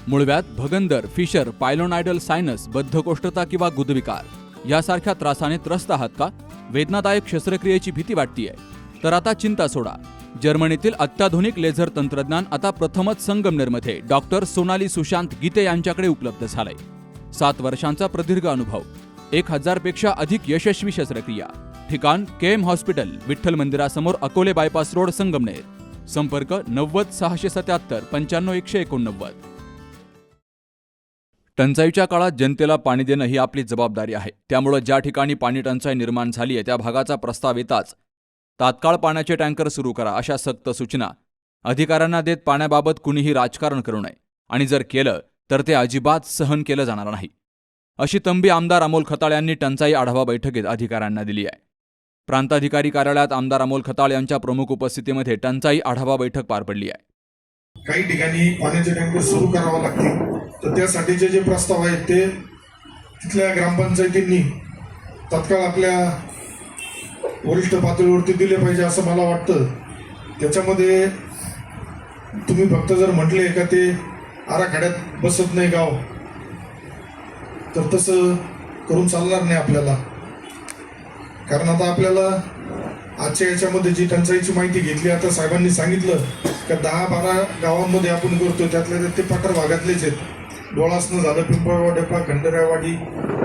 मूळव्याध, भगंदर, fissure, पायलोनायडल sinus, बद्धकोष्ठता किंवा गुदविकार यासारख्या त्रासाने त्रस्त आहात का? वेदनादायक शस्त्रक्रियेची भीती वाटतेय? तर आता चिंता सोडा. जर्मनीतील अत्याधुनिक लेझर तंत्रज्ञान आता प्रथमच संगमनेरमध्ये डॉक्टर सोनाली सुशांत गीते यांच्याकडे उपलब्ध झालंय. 7 वर्षांचा प्रदीर्घ अनुभव, 1000 पेक्षा अधिक यशस्वी शस्त्रक्रिया. ठिकाण केएम हॉस्पिटल, विठ्ठल मंदिरासमोर, अकोले बायपास रोड, संगमनेर. संपर्क 90 677 95 189. टंचाईच्या काळात जनतेला पाणी देणं ही आपली जबाबदारी आहे. त्यामुळे ज्या ठिकाणी पाणी टंचाई निर्माण झाली आहे त्या भागाचा प्रस्ताव येताच तात्काळ पाण्याचे टँकर सुरू करा, अशा सक्त सूचना अधिकाऱ्यांना देत पाण्याबाबत कुणीही राजकारण करू नये, आणि जर केलं तर ते अजिबात सहन केलं जाणार नाही, अशी तंबी आमदार अमोल खताळ यांनी टंचाई आढावा बैठकीत अधिकाऱ्यांना दिली आहे. प्रांताधिकारी कार्यालयात आमदार अमोल खताळ यांच्या प्रमुख उपस्थितीमध्ये टंचाई आढावा बैठक पार पडली आहे. काही ठिकाणी पाण्याचे टँकर सुरू करावे लागतील, तर त्यासाठीचे जे प्रस्ताव आहेत ते तिथल्या ग्रामपंचायतींनी तत्काळ आपल्या वरिष्ठ पातळीवरती दिले पाहिजे असं मला वाटतं. त्याच्यामध्ये तुम्ही फक्त जर म्हटले का ते आराखड्यात बसत नाही गाव, तर तसं करून चालणार नाही आपल्याला. कारण आता आपल्याला आजच्या याच्यामध्ये जी टंचाईची माहिती घेतली, आता साहेबांनी सांगितलं का 10-12 गावांमध्ये आपण करतो, त्यातल्या ते पठार भागातलेच आहेत. डोळासनं झालं, पिंपळवाडेपा, खंडरावाडी,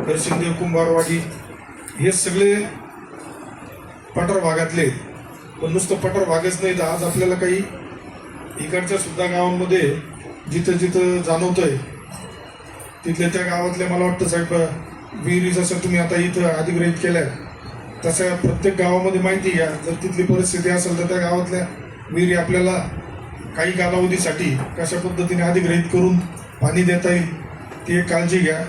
करशिंदेव, कुंभारवाडी, हे सगळे पठार भागातले. पण नुसतं पठार भागच नाही, तर आज आपल्याला काही इकडच्या सुद्धा गावांमध्ये जिथं जिथं जाणवतंय तिथल्या त्या गावातल्या, मला वाटतं साहेब, विहिरी जसं तुम्ही आता इथं अधिग्रहित केल्या तसं प्रत्येक गावामध्ये माहिती घ्या. जर तिथली परिस्थिती असेल तर त्या गावातल्या विहिरी आपल्याला काही कालावधीसाठी कशा पद्धतीने अधिग्रहित करून पाणी देता येईल ती एक काळजी घ्या.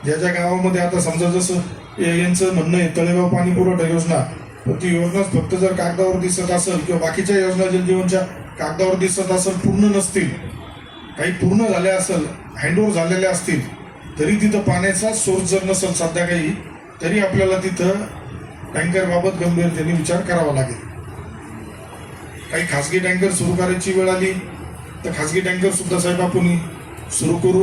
ज्या ज्या गावामध्ये आता समजा जसं यांचं म्हणणं आहे तळेगाव पाणी पुरवठा योजना, तर ती योजना फक्त जर कागदावर दिसत असेल किंवा बाकीच्या योजना जलजीवनच्या कागदावर दिसत असेल, पूर्ण नसतील, काही पूर्ण झाल्या असेल, हँडओव्हर झालेल्या असतील, तरी तिथं पाण्याचा सोर्स जर नसेल सध्या काही, तरी आपल्याला तिथं टँकरबाबत गंभीरतेने विचार करावा लागेल. काही खासगी टँकर सुरू करायची वेळ आली तर खासगी टँकर सुद्धा साहेब आपण सुरू करू.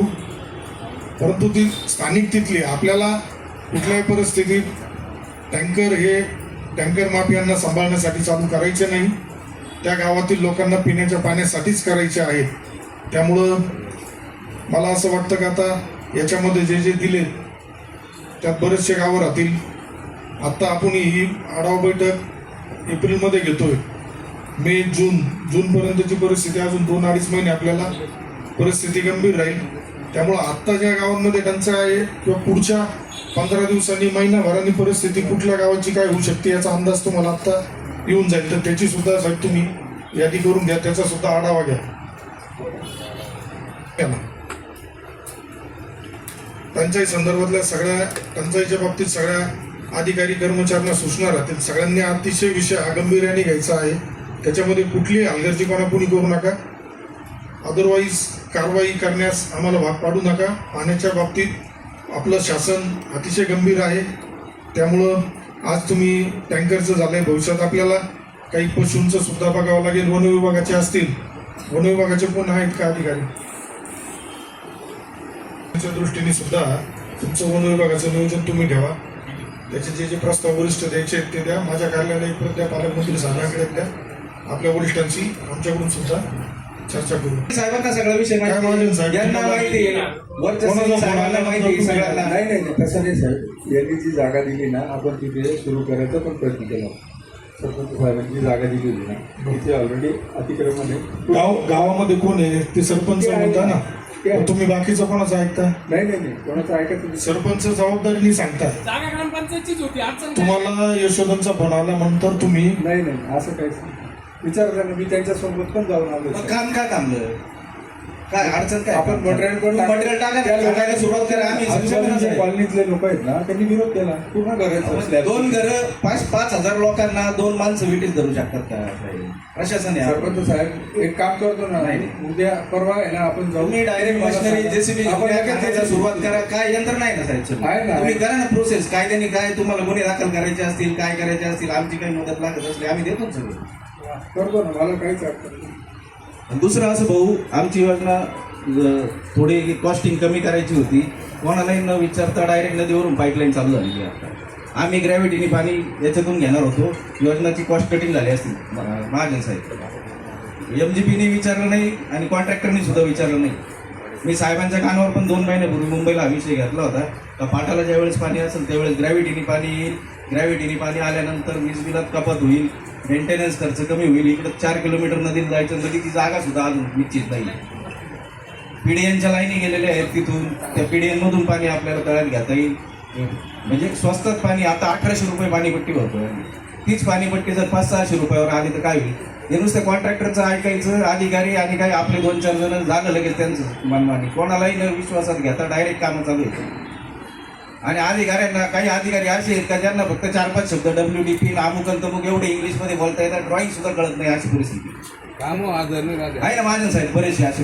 परंतु ती स्थानिक तिथली आपल्याला कुठल्याही परिस्थितीत टँकर माफियांना सांभाळण्यासाठी चालू करायचे नाही. त्या गावातील लोकांना पिण्याच्या पाण्यासाठीच करायचे आहेत. त्यामुळं मला असं वाटतं की आता याच्यामध्ये जे जे दिले त्यात बरेचसे गावं राहतील. आत्ता आपण ही आढावा बैठक एप्रिलमध्ये घेतोय. मे, जूनपर्यंतची परिस्थिती, अजून 2-2.5 महिने आपल्याला परिस्थिती गंभीर राहील. त्यामुळं आत्ता ज्या गावांमध्ये टंचाई आहे किंवा पुढच्या 15 दिवसांनी, महिनाभरांनी परिस्थिती कुठल्या गावाची काय होऊ शकते याचा अंदाज तुम्हाला आत्ता येऊन जाईल. तर त्याची सुद्धा साहेब तुम्ही यादी करून घ्या, त्याचा सुद्धा आढावा घ्या. टंचाई संदर्भातल्या टंचाईच्या बाबतीत सगळ्या अधिकारी कर्मचाऱ्यांना सूचना राहतील. सगळ्यांनी अतिशय विषय गांभीर्याने घ्यायचा आहे. त्याच्यामध्ये कुठलीही हलगर्जीपणा कुणी करू नका. अदरवाईज कारवाई करण्यास आम्हाला भाग पाडू नका. पाण्याच्या बाबतीत आपलं शासन अतिशय गंभीर आहे. त्यामुळं आज तुम्ही टँकरचं झालंय, भविष्यात आपल्याला काही पशूंचं सुद्धा बघावं लागेल. वन विभागाचे असतील, वन विभागाचे कोण आहेत का अधिकारी, त्याच्या दृष्टीने सुद्धा तुमचं वन विभागाचं नियोजन तुम्ही ठेवा. त्याचे जे प्रस्ताव वरिष्ठ द्यायचे ते द्या. माझ्या कार्यालयाला एक द्या, पालकमंत्री साहेबांकडे द्या. आपल्या वरिष्ठांची आमच्याकडून सुद्धा चर्चा करू. साहेबांना सगळा विषय माहिती, यांना माहिती आहे, साहेबांना माहिती सगळ्यांना. नाही तसं नाही साहेब. यांनी जी जागा दिली ना, आपण तिथे सुरू करायचा पण प्रयत्न केला. सरपंच साहेबांची जागा दिली होती ना, तिथे ऑलरेडी अतिक्रमण आहे. गावामध्ये कोण आहे ते सरपंच म्हणता ना, तुम्ही बाकीचं कोणाचं ऐकता? नाही कोणाचं ऐकत. सरपंच जबाबदारीने सांगता. तुम्हाला यशोदांचा फोन आला म्हणतात तुम्ही नाही असं काहीच नाही. विचारलं ना, मी त्यांच्यासोबत पण जाऊन आलो. काम काय थांबलं, काय अडचण काय? आपण मटेरियल टाकायला सुरुवात करा. आम्ही कॉलनीतले लोक आहेत ना, त्यांनी विरोध केला. पूर्ण घराचं 2 घरं 5,000 लोकांना 2 माणसं विटीत धरू शकतात का प्रशासन? सरपंच साहेब एक काम करतो ना, उद्या परवा आहे ना, आपण जाऊ. तुम्ही डायरेक्ट मशिनरी जेसीबी आपण सुरुवात करा. काय यंत्र नाही ना साहेब, तुम्ही करा ना प्रोसेस. कायद्याने काय तुम्हाला गुन्हे दाखल करायचे असतील, काय करायचे असतील, आमची काही मदत लागत असली आम्ही देतो सगळं करतो ना. मला काहीच अडचण नाही. दुसरं असं भाऊ, आमची योजना थोडी कॉस्टिंग कमी करायची होती, कोणालाही न विचारता डायरेक्ट नदीवरून पाईपलाईन चालू झालेली आहे आता. आम्ही ग्रॅव्हिटीने पाणी याच्यातून घेणार होतो, योजनाची कॉस्ट कटिंग झाली असती महाजन साहेब. MGPने विचारलं नाही आणि कॉन्ट्रॅक्टरनी सुद्धा विचारलं नाही. मी साहेबांच्या कानावर पण 2 महिन्यापूर्वी मुंबईला हा विषय घेतला होता का पाटाला ज्यावेळेस पाणी असेल त्यावेळेस ग्रॅव्हिटीने पाणी येईल, ग्रॅव्हिटीने पाणी आल्यानंतर वीज बिलात कपात होईल, मेंटेनन्स खर्च कमी होईल. इकडं 4 किलोमीटर नदीला जायचं, नदीची जागा सुद्धा अजून निश्चित नाही. PDNच्या लाईनी गेलेल्या आहेत, तिथून त्या PDNमधून पाणी आपल्याला तळ्यात घेता येईल. म्हणजे स्वस्तात पाणी आता 1800 रुपये पाणीपट्टी भरतोय. तीच पाणीपट्टी जर 500-600 रुपयावर आली तर काय होईल? हे नुसतं कॉन्ट्रॅक्टरचं ऐकायचं, अधिकारी आणि काही आपले 2-4 जण झालं लगेच त्यांचं मनमानी, कोणालाही न विश्वासात घेता डायरेक्ट कामं चालू होतं. आणि अधिकाऱ्यांना, काही अधिकारी असे आहेत का ज्यांना फक्त 4-5 शब्द WDP अमुक आणि तमुक एवढे इंग्लिशमध्ये बोलता येतात, ड्रॉइंग सुद्धा कळत नाही, अशी परिस्थिती आहे ना महाजन साहेब. बरेचसे असे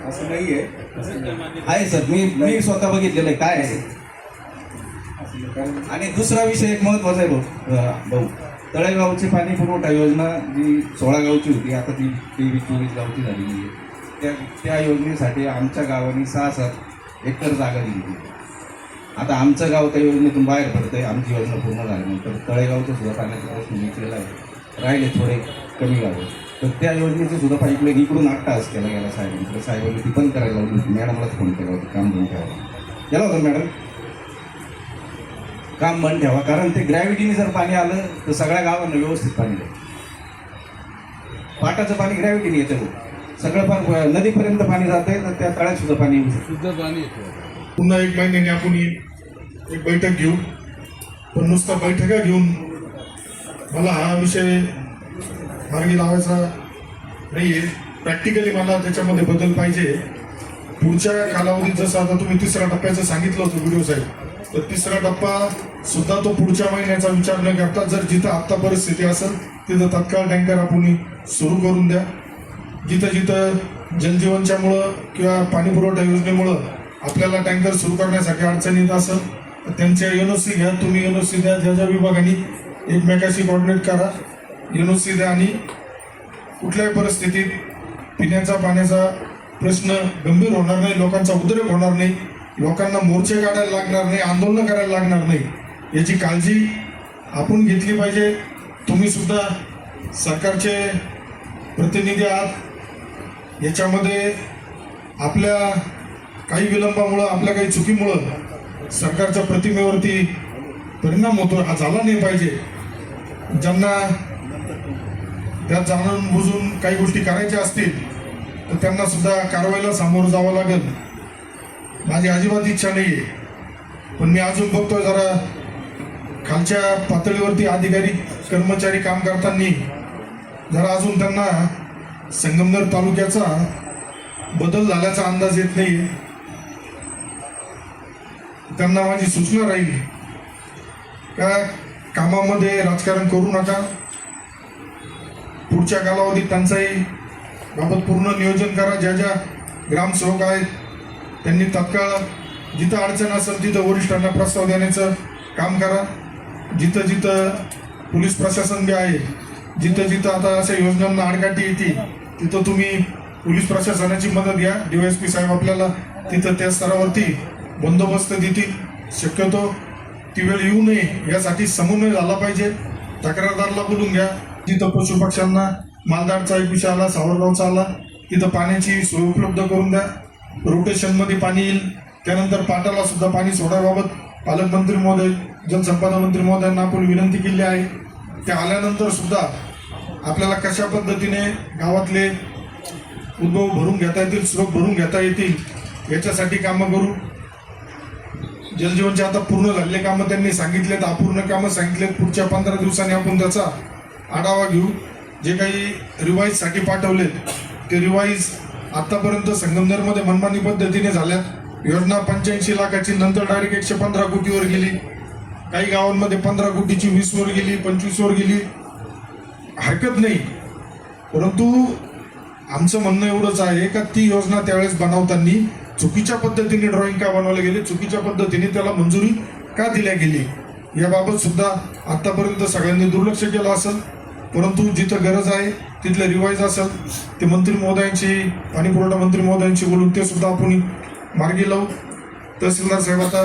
असं नाही आहे सर, मी स्वतः बघितलेलं आहे काय आहे. आणि दुसरा विषय एक महत्वाचा आहे भाऊ, तळेगावची पाणी पुरवठा योजना जी 16 गावची होती, आता ती 23-24 गावची झालेली आहे. त्या योजनेसाठी आमच्या गावाने 6-7 एकर जागा दिली होती. आता आमचं गाव त्या योजनेतून बाहेर पडतंय. आमची योजना पूर्ण झाल्यानंतर तळेगावचं सुद्धा पाण्याचा प्रश्न निघलेला आहे. राहिले थोडे कमी गावं, तर त्या योजनेचं सुद्धा पाईपलाईन इकडून 8 तास केला गेला साहेबांकडे. साहेबांनी ती बंद करायला लावली होती. मॅडमलाच फोन केला होता, काम बंद ठेवा केला होता मॅडम, काम बंद ठेवा. कारण ते ग्रॅव्हिटीने जर पाणी आलं तर सगळ्या गावांना व्यवस्थित पाणी द्या. पाटाचं पाणी ग्रॅव्हिटीने येतं, सगळं पाणी नदीपर्यंत पाणी जातंय, तर त्या तळ्यात सुद्धा पाणी येऊ शकतं. पुन्हा 1 महिन्याने आपण एक बैठक घेऊ, पण नुसतं बैठका घेऊन मला हा विषय मार्गी लावायचा नाही आहे. प्रॅक्टिकली मला त्याच्यामध्ये बदल पाहिजे. पुढच्या कालावधीत जसं आता तुम्ही 3ऱ्या टप्प्याचं सांगितलं होतं व्हिडिओ साहेब, तर 3रा टप्पा सुद्धा तो पुढच्या महिन्याचा विचार न करता जर जिथं आत्ता परिस्थिती असेल तिथं तत्काळ टँकर आपण सुरू करून द्या. जिथं जिथं जलजीवनच्यामुळं किंवा पाणी पुरवठा योजनेमुळं आपल्याला टँकर सुरू करण्यासाठी अडचण येत असेल तर त्यांच्या NOC घ्या. तुम्ही NOC द्या, ज्या ज्या विभागाने एकमेकाशी कोऑर्डिनेट करा, NOC द्या. आणि कुठल्याही परिस्थितीत पिण्याचा पाण्याचा प्रश्न गंभीर होणार नाही, लोकांचा उद्रेक होणार नाही, लोकांना मोर्चे काढायला लागणार नाही, आंदोलनं करायला लागणार नाही, याची काळजी आपण घेतली पाहिजे. तुम्ही सुद्धा सरकारचे प्रतिनिधी आहात. याच्यामध्ये आपल्या काही विलंबामुळं, आपल्या काही चुकीमुळं सरकारच्या प्रतिमेवरती परिणाम होतो, हा झाला नाही पाहिजे. ज्यांना त्यात जाणून बुजून काही गोष्टी करायच्या असतील तर त्यांना सुद्धा कारवाईला सामोरं जावं लागेल. माझी अजिबात इच्छा नाही आहे, पण मी अजून बघतोय जरा खालच्या पातळीवरती अधिकारी कर्मचारी काम करताना जरा अजून त्यांना संगमनेर तालुक्याचा बदल झाल्याचा अंदाज येत नाही. त्यांना माझी सूचना राहील का कामामध्ये राजकारण करू नका. पुढच्या कालावधीत टंचाई बाबत पूर्ण नियोजन करा. ज्या ज्या ग्रामसेवक आहेत त्यांनी तत्काळ जिथं अडचण असेल तिथं वरिष्ठांना प्रस्ताव देण्याचं काम करा. जिथं जिथं पोलीस प्रशासन बी आहे, जिथं जिथं आता अशा योजनांना आडकाठी येते तिथं तुम्ही पोलीस प्रशासनाची मदत घ्या. DYSP साहेब आपल्याला तिथं त्या स्तरावरती बंदोबस्त देतील. शक्यतो ती वेळ येऊ नये यासाठी समन्वय झाला पाहिजे. तक्रारदारला बोलून घ्या. जिथं पशुपक्ष्यांना मालदाडचा एक विषय आला, सावरगावचा आला, तिथं पाण्याची सोय उपलब्ध करून द्या. रोटेशनमध्ये पाणी येईल. त्यानंतर पाटाला सुद्धा पाणी सोडाबाबत पालकमंत्री महोदय, जलसंपदा मंत्री महोदयांना आपण विनंती केली आहे. ते आल्यानंतर सुद्धा आपल्याला कशा पद्धतीने गावातले उद्भव भरून घेता येतील, स्रोत भरून घेता येतील याच्यासाठी कामं करू. जलजीवनचे आता पूर्ण झालेले कामं त्यांनी सांगितलेत, अपूर्ण कामं सांगितलेत. पुढच्या 15 दिवसांनी आपण त्याचा आढावा घेऊ. जे काही रिवाईजसाठी पाठवलेत ते रिवाईज आतापर्यंत संगमनेरमध्ये मनमानी पद्धतीने झाल्यात. योजना 85 लाखाची, नंतर डायरेक्ट 115 कोटीवर गेली. काही गावांमध्ये 15 कोटीची 20वर गेली, 25वर गेली. हरकत नाही, परंतु आमचं म्हणणं एवढंच आहे का ती योजना त्यावेळेस बनवताना चुकीच्या पद्धतीने ड्रॉइंग का बनवले गेले, चुकीच्या पद्धतीने त्याला मंजुरी का दिल्या गेली याबाबत सुद्धा आतापर्यंत सगळ्यांनी दुर्लक्ष केलं असेल. परंतु जिथं गरज आहे तिथले रिवाईज असेल ते मंत्री महोदयांची पाणी पुरवठा मंत्री महोदयांशी बोलून ते सुद्धा आपण मार्गी लावू. तहसीलदार साहेब आता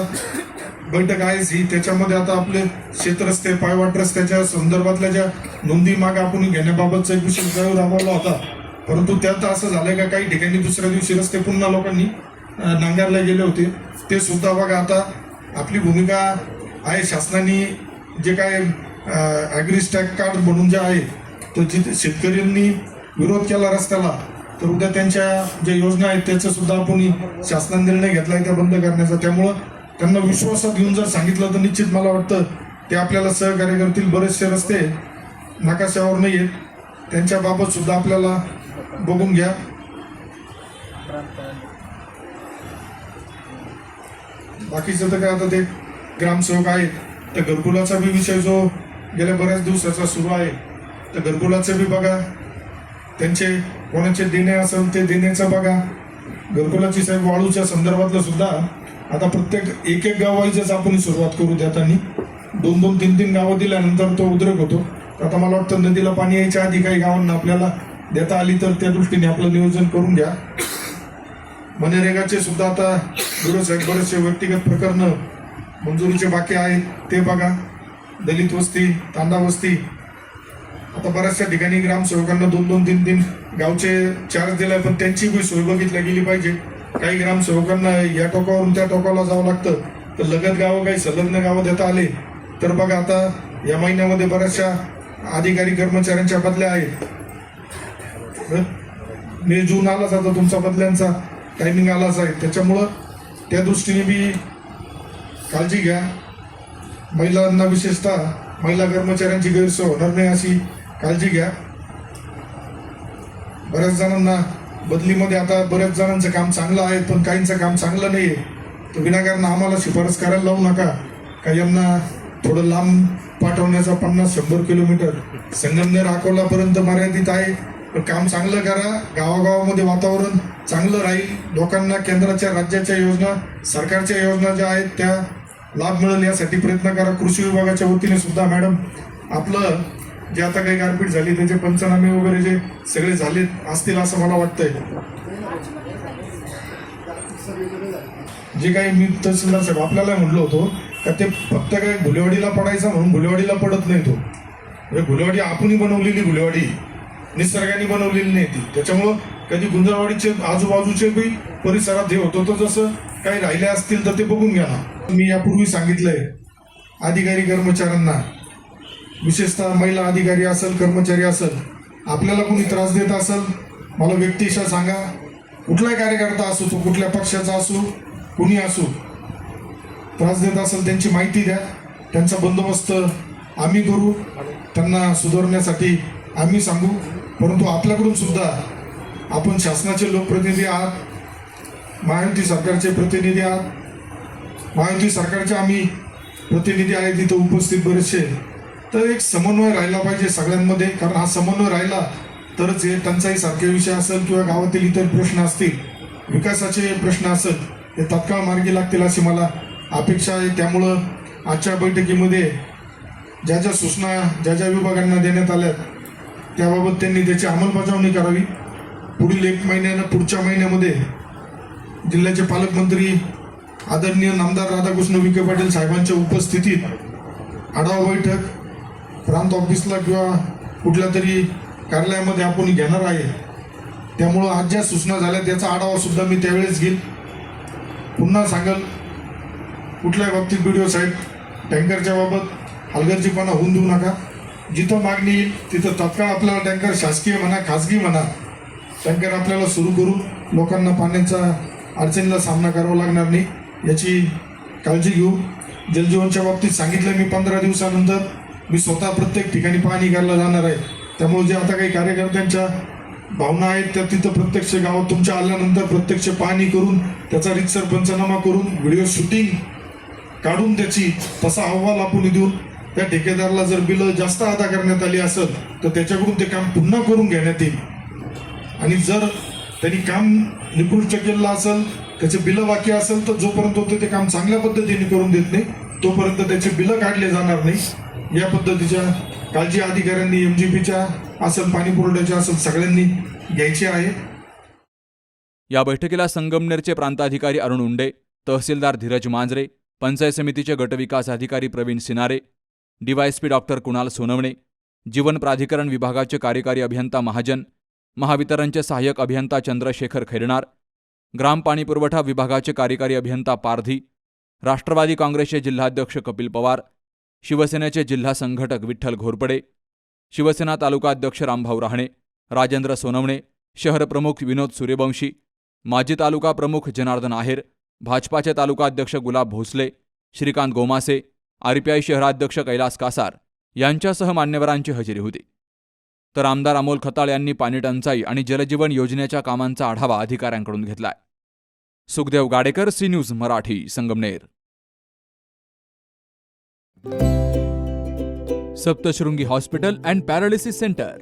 बैठक आहेच ही, त्याच्यामध्ये आता आपले शेतरस्ते पायवाट रस्त्याच्या संदर्भातल्या ज्या नोंदी माग आपण घेण्याबाबतचा एक विशेष प्रयोग राबवला होता. परंतु त्यात असं झालंय का काही ठिकाणी दुसऱ्या दिवशी रस्ते पुन्हा लोकांनी नांगरला गेले होते. ते सुद्धा बघा आता आपली भूमिका आहे. शासनाने जे काय ॲग्रीस्टॅक कार्ड म्हणून जे आहे तर जिथे शेतकऱ्यांनी विरोध केला रस्त्याला, तर उद्या त्यांच्या ज्या योजना आहेत त्याचा सुद्धा आपण शासनाने निर्णय घेतला आहे त्या बंद करण्याचा. त्यामुळं त्यांना विश्वासात घेऊन जर सांगितलं तर निश्चित मला वाटतं ते आपल्याला सहकार्य करतील. बरेचसे रस्ते नकाशावर नाही आहेत, त्यांच्याबाबत सुद्धा आपल्याला बघून घ्या. बाकीचं तर काय आता ते ग्रामसेवक आहेत, तर घरकुलाचा बी विषय जो गेल्या बऱ्याच दिवसाचा सुरू आहे, तर घरकुलाचं बी बघा, त्यांचे कोणाचे देणे असेल ते देण्याचं बघा. घरकुलाची साहेब वाळूच्या संदर्भातलं सुद्धा आता प्रत्येक एक गाव वाईजच आपण सुरुवात करू. देताना 2-2, 3-3 गावं दिल्यानंतर तो उद्रेक होतो. तर आता मला वाटतं नदीला पाणी यायच्या आधी काही गावांना आपल्याला देता आली तर त्या दृष्टीने आपलं नियोजन करून घ्या. मनरेगाचे सुद्धा आता बरेचसे व्यक्तिगत प्रकरणं मंजुरीचे बाकी आहेत ते बघा. दलित वस्ती, तांडा वस्ती, आता बऱ्याचशा ठिकाणी ग्रामसेवकांना 2-2, 3-3 गावचे चार्ज दिलाय, पण त्यांची बी सोय बघितल्या गेली पाहिजे. काही ग्रामसेवकांना या टोकावरून त्या टोकाला जावं लागतं, तर लगत गावं काही संलग्न गावं देता आले तर बघा आता या महिन्यामध्ये बऱ्याचशा अधिकारी कर्मचाऱ्यांच्या बदल्या आहेत. मे जून आलाच आता तुमचा बदल्यांचा टायमिंग आलाच आहे. त्याच्यामुळं त्या दृष्टीने बी काळजी घ्या. महिलांना विशेषतः महिला कर्मचाऱ्यांची गैरसोय होणार नाही अशी काळजी घ्या. बऱ्याच जणांना बदलीमध्ये आता बऱ्याच जणांचं काम चांगलं आहे, पण काहींचं काम चांगलं नाही आहे. तर विनाकारण आम्हाला शिफारस करायला लावू नका. काही यांना थोडं लांब पाठवण्याचा 50-100 किलोमीटर संगमनेर अकोलापर्यंत मर्यादित आहे. पण काम चांगलं करा. गावागावामध्ये वातावरण चांगलं राहील. लोकांना केंद्राच्या राज्याच्या योजना सरकारच्या योजना ज्या आहेत त्या लाभ मिळेल यासाठी प्रयत्न करा. कृषी विभागाच्या वतीने सुद्धा मॅडम आपलं जे आता काही गारपीट झाली त्याचे पंचनामे वगैरे जे सगळे झाले असतील असं मला वाटतंय. जे काही मी तहसीलदार साहेब आपल्याला म्हणलो होतो का ते फक्त काही घुलेवाडीला पडायचा म्हणून घुलेवाडीला पडत नाही. तो म्हणजे घुलेवाडी आपणही बनवलेली घुलेवाडी, निसर्गाने बनवलेली नाही ती. त्याच्यामुळं कधी गुंजरवाडीचे आजूबाजूचे बी परिसरात हे होतं, तर जसं काही राहिले असतील तर ते बघून घ्या ना. मी यापूर्वी सांगितलंय अधिकारी कर्मचाऱ्यांना, विशेषतः महिला अधिकारी असेल कर्मचारी असेल, आपल्याला कोणी त्रास देत असेल मला व्यक्तिशः सांगा. कुठलाही कार्यकर्ता असो, तो कुठल्या पक्षाचा असो, कुणी असो, त्रास देत असेल त्यांची माहिती द्या. त्यांचा बंदोबस्त आम्ही करू, त्यांना सुधारण्यासाठी आम्ही सांगू. परंतु आपल्याकडून सुद्धा आपण शासनाचे लोकप्रतिनिधी आहात, महायुती सरकारचे प्रतिनिधी आहात, महायुती सरकारचे आम्ही प्रतिनिधी आहेत तिथं उपस्थित बरेचसे. तर एक समन्वय राहिला पाहिजे सगळ्यांमध्ये, कारण हा समन्वय राहिला तरच हे टंचाई सारखे विषय असेल किंवा गावातील इतर प्रश्न असतील, विकासाचे प्रश्न असेल, ते तात्काळ मार्गी लागतील अशी मला अपेक्षा आहे. त्यामुळं आजच्या बैठकीमध्ये ज्या ज्या सूचना ज्या ज्या विभागांना देण्यात आल्या त्याबाबत त्यांनी त्याची अंमलबजावणी करावी. पुढील 1 महिन्यानं पुढच्या महिन्यामध्ये जिल्ह्याचे पालकमंत्री आदरणीय नामदार राधाकृष्ण विखे पाटील साहेबांच्या उपस्थितीत आढावा बैठक प्रांत ऑफिसला किंवा कुठल्या तरी कार्यालयामध्ये आपण घेणार आहे. त्यामुळं आज ज्या सूचना झाल्या त्याचा आढावा सुद्धा मी त्यावेळेस घेईल. पुन्हा सांगाल कुठल्याही बाबतीत BDO साहेब टँकरच्या बाबत हलगर्जीपणा होऊन देऊ नका. जिथं मागणी येईल तिथं तात्काळ आपल्याला टँकर शासकीय म्हणा खाजगी म्हणा टँकर आपल्याला सुरू करून लोकांना पाण्याचा अडचणीला सामना करावा लागणार नाही याची काळजी घेऊ. जलजीवनच्या बाबतीत सांगितलं मी 15 दिवसानंतर मी स्वतः प्रत्येक ठिकाणी पाहणी करायला जाणार आहे. त्यामुळे जे आता काही कार्यकर्त्यांच्या भावना आहेत त्या तिथं प्रत्यक्ष गावात तुमच्या आल्यानंतर प्रत्यक्ष पाहणी करून त्याचा रीतसर पंचनामा करून व्हिडिओ शूटिंग काढून त्याची तसा अहवाल आपण देऊन त्या ठेकेदाराला जर बिलं जास्त अदा करण्यात आली असेल तर त्याच्याकडून ते काम पुन्हा करून घेण्यात येईल. आणि जर त्यांनी काम निकृष्ट केलेलं असेल, त्याचे बिलं बाकी असेल, तर जोपर्यंत होते ते काम चांगल्या पद्धतीने करून देत नाही तोपर्यंत त्याचे बिलं काढले जाणार नाही. या पद्धतीच्या काळजी अधिकाऱ्यांनी MGPच्या असेल पाणी पुरवठ्याच्या असेल सगळ्यांनी घ्यायची आहे. या बैठकीला संगमनेरचे प्रांताधिकारी अरुण उंडे, तहसीलदार धीरज मांजरे, पंचायत समितीचे गटविकास अधिकारी प्रवीण सिनारे, DYSP डॉक्टर कुणाल सोनवणे, जीवन प्राधिकरण विभागाचे कार्यकारी अभियंता महाजन, महावितरणचे सहाय्यक अभियंता चंद्रशेखर खैरनार, ग्राम पाणी पुरवठा विभागाचे कार्यकारी अभियंता पारधी, राष्ट्रवादी काँग्रेसचे जिल्हाध्यक्ष कपिल पवार, शिवसेनेचे जिल्हा संघटक विठ्ठल घोरपडे, शिवसेना तालुका अध्यक्ष रामभाऊ रहाणे, राजेंद्र सोनवणे, शहर प्रमुख विनोद सूर्यवंशी, माजी तालुका प्रमुख जनार्दन आहेर, भाजपाचे तालुका अध्यक्ष गुलाब भोसले, श्रीकांत गोमासे, RPI शहराध्यक्ष कैलास कासार यांच्यासह मान्यवरांची हजेरी होती. तर आमदार अमोल खताळ यांनी पाणी टंचाई आणि जलजीवन योजनेच्या कामांचा आढावा अधिकाऱ्यांकडून घेतलाय. Sukhdev Gadekar, C news Marathi, Sangamner. Saptashrungi hospital and paralysis centre.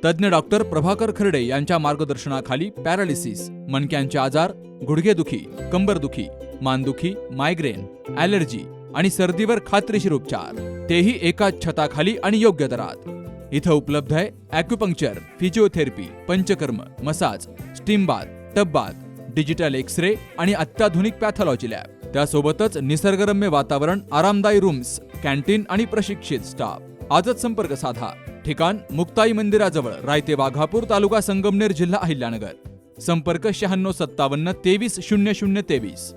तज्ज्ञ डॉक्टर प्रभाकर खर्डे यांच्या मार्गदर्शनाखाली पॅरालिसिस, मणक्यांचे आजार, गुडघेदुखी, कंबरदुखी, मानदुखी, मायग्रेन, ॲलर्जी आणि सर्दीवर खात्रीशीर उपचार, तेही एकाच छताखाली आणि योग्य दरात. इथं उपलब्ध आहे acupuncture, physiotherapy, panchakarma, massage, steam bath, tub bath, digital X-ray आणि अत्याधुनिक पॅथॉलॉजी लॅब. त्यासोबतच निसर्गरम्य वातावरण, आरामदायी रूम्स, कॅन्टीन आणि प्रशिक्षित स्टाफ. आजच संपर्क साधा. ठिकाण मुक्ताई मंदिराजवळ, रायते वाघापूर, तालुका संगमनेर, जिल्हा अहिल्यानगर. संपर्क 9657 23 0023.